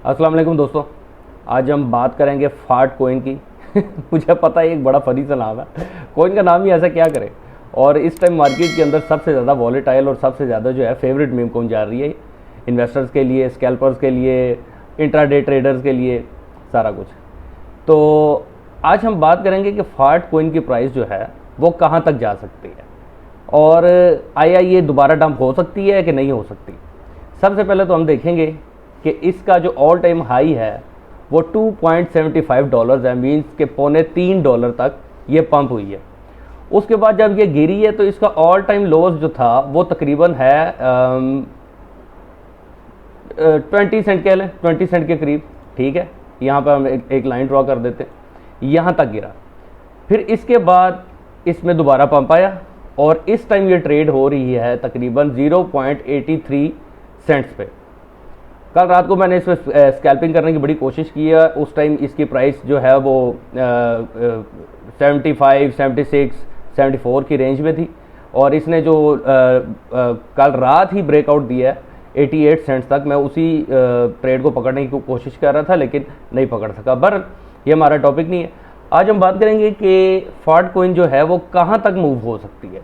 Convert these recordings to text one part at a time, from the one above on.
अस्सलाम वालेकुम दोस्तों। आज हम बात करेंगे फाट कोइन की। मुझे पता है एक बड़ा फनी सा नाम है, कोइन का नाम ही ऐसा क्या करे। और इस टाइम मार्केट के अंदर सबसे ज़्यादा वॉलेटाइल और सबसे ज़्यादा जो है फेवरेट मीम कौन जा रही है, इन्वेस्टर्स के लिए, स्कैल्पर्स के लिए, इंट्राडे ट्रेडर्स के लिए, सारा कुछ। तो आज हम बात करेंगे कि फाट कोइन की प्राइस जो है वो कहाँ तक जा सकती है और आया ये दोबारा डंप हो सकती है कि नहीं हो सकती। सबसे पहले तो हम देखेंगे कि इसका जो ऑल टाइम हाई है वो $2.75 है, मीन्स के $2.75 तक ये पंप हुई है। उसके बाद जब ये गिरी है तो इसका ऑल टाइम लोज जो था वो तकरीबन है 20 सेंट कह लें, 20 सेंट के करीब। ठीक है, यहाँ पर हम एक लाइन ड्रॉ कर देते हैं, यहाँ तक गिरा। फिर इसके बाद इसमें दोबारा पंप आया और इस टाइम ये ट्रेड हो रही है तकरीबन 0.83 सेंट्स पे। कल रात को मैंने इस पर स्कैल्पिंग करने की बड़ी कोशिश की है। उस टाइम इसकी प्राइस जो है वो 75, 76, 74 की रेंज में थी और इसने जो कल रात ही ब्रेकआउट दिया है 88 सेंट्स तक। मैं उसी ट्रेड को पकड़ने की कोशिश कर रहा था लेकिन नहीं पकड़ सका। पर ये हमारा टॉपिक नहीं है। आज हम बात करेंगे कि फाट कोइन जो है वो कहाँ तक मूव हो सकती है।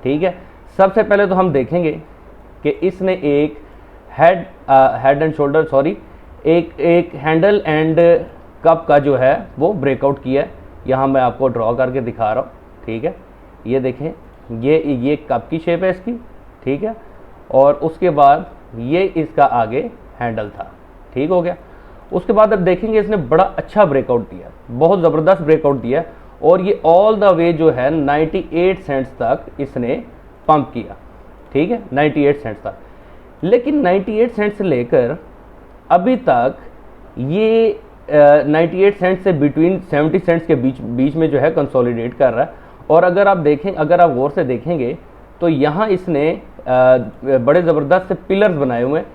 ठीक है, सबसे पहले तो हम देखेंगे कि इसने एक हेड एंड शोल्डर सॉरी एक हैंडल एंड कप का जो है वो ब्रेकआउट किया है। यहाँ मैं आपको ड्रॉ करके दिखा रहा हूँ। ठीक है, ये देखें, ये कप की शेप है इसकी। ठीक है, और उसके बाद ये इसका आगे हैंडल था। ठीक हो गया। उसके बाद अब देखेंगे इसने बड़ा अच्छा ब्रेकआउट दिया, बहुत ज़बरदस्त ब्रेकआउट दिया और ये ऑल द वे जो है 98 सेंट्स तक इसने पंप किया। ठीक है, 98 सेंट्स तक। लेकिन 98 सेंट से लेकर अभी तक ये 98 सेंट से बिटवीन 70 सेंट्स के बीच में जो है कंसोलिडेट कर रहा है। और अगर आप देखें, अगर आप गौर से देखेंगे तो यहाँ इसने बड़े ज़बरदस्त से पिलर्स बनाए हुए हैं।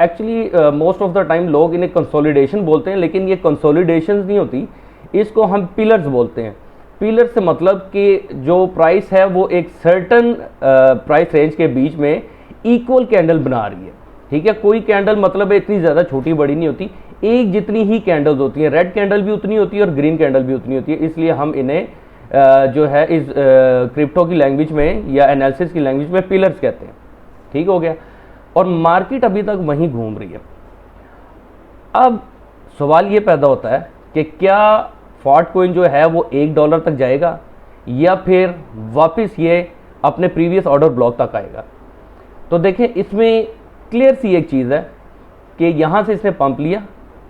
Actually most of the time लोग इन्हें कंसोलिडेशन बोलते हैं, लेकिन ये कंसोलिडेशन नहीं होती, इसको हम पिलर्स बोलते हैं। पिलर से मतलब कि जो प्राइस है वो एक सर्टन प्राइस रेंज के बीच में इक्वल कैंडल बना रही है। ठीक है, कोई कैंडल मतलब इतनी ज़्यादा छोटी बड़ी नहीं होती, एक जितनी ही कैंडल्स होती हैं। रेड कैंडल भी उतनी होती है और ग्रीन कैंडल भी उतनी होती है। इसलिए हम इन्हें जो है इस क्रिप्टो की लैंग्वेज में या एनालिसिस की लैंग्वेज में पिलर्स कहते हैं। ठीक हो गया। और मार्केट अभी तक वहीं घूम रही है। अब सवाल ये पैदा होता है कि क्या फाट कोइन जो है वो $1 तक जाएगा या फिर वापस ये अपने प्रीवियस ऑर्डर ब्लॉक तक आएगा। तो देखें, इसमें क्लियर सी एक चीज़ है कि यहाँ से इसने पंप लिया।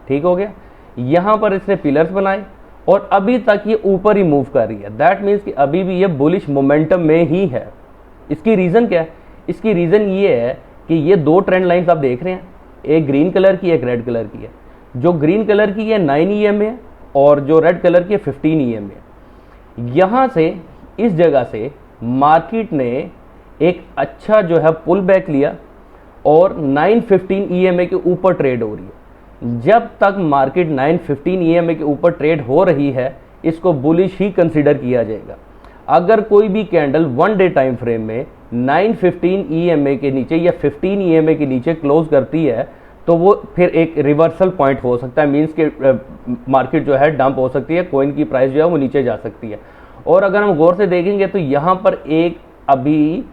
ठीक हो गया, यहाँ पर इसने पिलर्स बनाए और अभी तक ये ऊपर ही मूव कर रही है। दैट मीन्स कि अभी भी ये बुलिश मोमेंटम में ही है। इसकी रीज़न क्या है? इसकी रीज़न ये है कि ये दो ट्रेंड लाइंस आप देख रहे हैं, एक ग्रीन कलर की, एक रेड कलर की है। जो ग्रीन कलर की है 9 EM है और जो रेड कलर की है 15 EM है। यहाँ से इस जगह से मार्केट ने एक अच्छा जो है पुल बैक लिया और 915 EMA के ऊपर ट्रेड हो रही है। जब तक मार्केट 915 EMA के ऊपर ट्रेड हो रही है इसको बुलिश ही कंसिडर किया जाएगा। अगर कोई भी कैंडल 1 डे टाइम फ्रेम में 915 EMA के नीचे या 15 EMA के नीचे क्लोज करती है तो वो फिर एक रिवर्सल पॉइंट हो सकता है। मीन्स के मार्केट जो है डंप हो सकती है, कोइन की प्राइस जो है वो नीचे जा सकती है। और अगर हम गौर से देखेंगे तो यहाँ पर अभी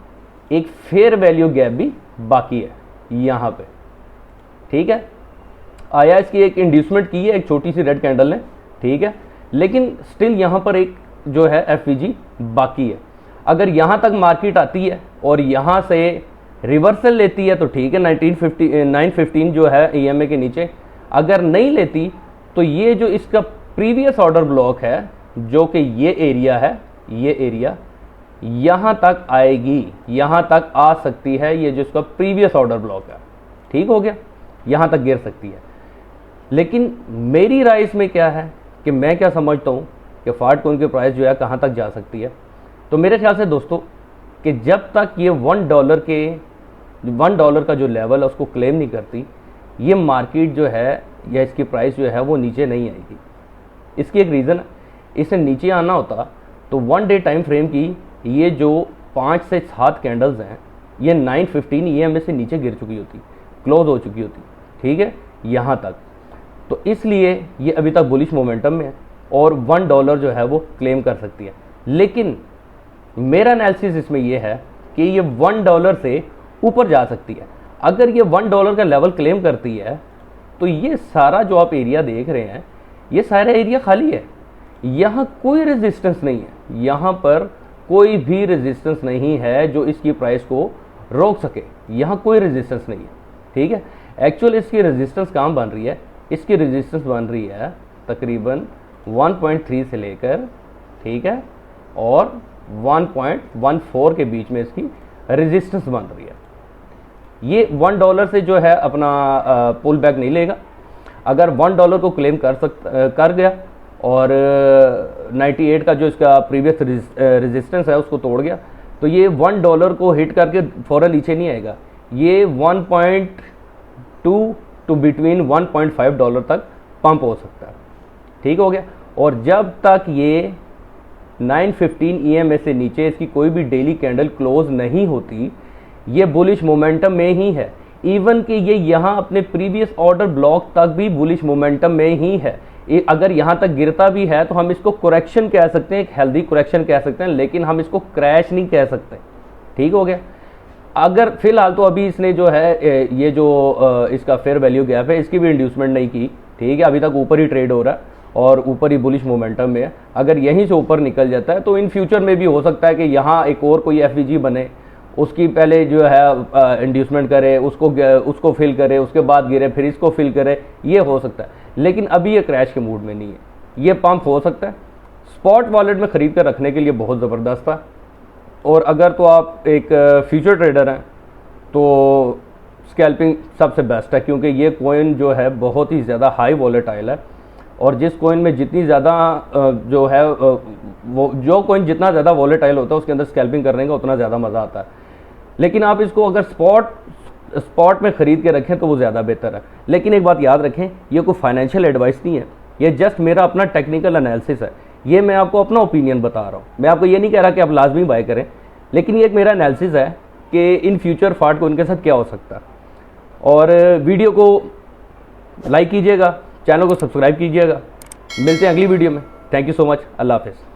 एक फेयर वैल्यू गैप भी बाकी है यहाँ पे। ठीक है, आया इसकी एक इंड्यूसमेंट की है एक छोटी सी रेड कैंडल ने। ठीक है, लेकिन स्टिल यहाँ पर एक जो है FVG बाकी है। अगर यहाँ तक मार्केट आती है और यहाँ से रिवर्सल लेती है तो ठीक है, 915 जो है EMA के नीचे। अगर नहीं लेती तो ये जो इसका प्रीवियस ऑर्डर ब्लॉक है जो कि ये एरिया है, ये एरिया यहाँ तक आएगी, यहाँ तक आ सकती है। ये जो इसका प्रीवियस ऑर्डर ब्लॉक है, ठीक हो गया, यहाँ तक गिर सकती है। लेकिन मेरी राय इसमें क्या है कि मैं क्या समझता हूँ कि फाट कोइन की प्राइस जो है कहाँ तक जा सकती है। तो मेरे ख्याल से दोस्तों कि जब तक ये $1 का जो लेवल है उसको क्लेम नहीं करती, ये मार्केट जो है या इसकी प्राइस जो है वो नीचे नहीं आएगी। इसकी एक रीज़न है, इसे नीचे आना होता तो 1 डे टाइम फ्रेम की ये जो 5 से 7 कैंडल्स हैं ये 915 EMA से नीचे गिर चुकी होती, क्लोज हो चुकी होती। ठीक है, यहाँ तक। तो इसलिए ये अभी तक बुलिश मोमेंटम में है और $1 जो है वो क्लेम कर सकती है। लेकिन मेरा एनालिसिस इसमें ये है कि ये $1 से ऊपर जा सकती है। अगर ये $1 का लेवल क्लेम करती है तो ये सारा जो आप एरिया देख रहे हैं, ये सारा एरिया खाली है, यहाँ कोई रेजिस्टेंस नहीं है, यहाँ पर कोई भी रेजिस्टेंस नहीं है जो इसकी प्राइस को रोक सके, यहाँ कोई रेजिस्टेंस नहीं है। ठीक है, एक्चुअल इसकी रेजिस्टेंस कहाँ बन रही है? इसकी रेजिस्टेंस बन रही है तकरीबन 1.3 से लेकर, ठीक है, और 1.14 के बीच में इसकी रेजिस्टेंस बन रही है। ये $1 से जो है अपना पुल बैक नहीं लेगा। अगर $1 को क्लेम कर गया और 98 का जो इसका प्रीवियस रेजिस्टेंस है उसको तोड़ गया, तो ये $1 को हिट करके फ़ौरन नीचे नहीं आएगा। ये 1.2 टू बिटवीन $1.5 तक पंप हो सकता है। ठीक हो गया। और जब तक ये 915 EMA से नीचे इसकी कोई भी डेली कैंडल क्लोज नहीं होती, ये बुलिश मोमेंटम में ही है। इवन कि ये यहाँ अपने प्रीवियस ऑर्डर ब्लॉक तक भी बुलिश मोमेंटम में ही है। अगर यहाँ तक गिरता भी है तो हम इसको करेक्शन कह सकते हैं, एक हेल्दी करेक्शन कह सकते हैं, लेकिन हम इसको क्रैश नहीं कह सकते। ठीक हो गया। अगर फिलहाल तो अभी इसने जो है ये जो इसका फेयर वैल्यू गैप है इसकी भी इंड्यूसमेंट नहीं की। ठीक है, अभी तक ऊपर ही ट्रेड हो रहा है और ऊपर ही बुलिश मोमेंटम में है। अगर यहीं से ऊपर निकल जाता है तो इन फ्यूचर में भी हो सकता है कि यहाँ एक और कोई FVG बने, उसकी पहले जो है इंड्यूसमेंट करे, उसको फिल करे, उसके बाद गिरे, फिर इसको फिल करे, ये हो सकता है। लेकिन अभी ये क्रैश के मूड में नहीं है, ये पंप हो सकता है। स्पॉट वॉलेट में ख़रीद कर रखने के लिए बहुत ज़बरदस्त था। और अगर तो आप एक फ्यूचर ट्रेडर हैं तो स्कैल्पिंग सबसे बेस्ट है, क्योंकि ये कॉइन जो है बहुत ही ज़्यादा हाई वॉलेटाइल है और जिस कॉइन में जितनी ज़्यादा जो है वो जो कॉइन जितना ज़्यादा वॉलेटाइल होता है उसके अंदर स्कैल्पिंग करने का उतना ज़्यादा मज़ा आता है। लेकिन आप इसको अगर स्पॉट में ख़रीद के रखें तो वो ज़्यादा बेहतर है। लेकिन एक बात याद रखें, ये कोई फाइनेंशियल एडवाइस नहीं है, ये जस्ट मेरा अपना टेक्निकल एनालिसिस है। ये मैं आपको अपना ओपिनियन बता रहा हूँ, मैं आपको ये नहीं कह रहा कि आप लाजमी बाय करें, लेकिन ये एक मेरा एनालिसिस है कि इन फ्यूचर फाट को इनके साथ क्या हो सकता है। और वीडियो को लाइक कीजिएगा, चैनल को सब्सक्राइब कीजिएगा। मिलते हैं अगली वीडियो में। Thank you so much. अल्लाह हाफिज़।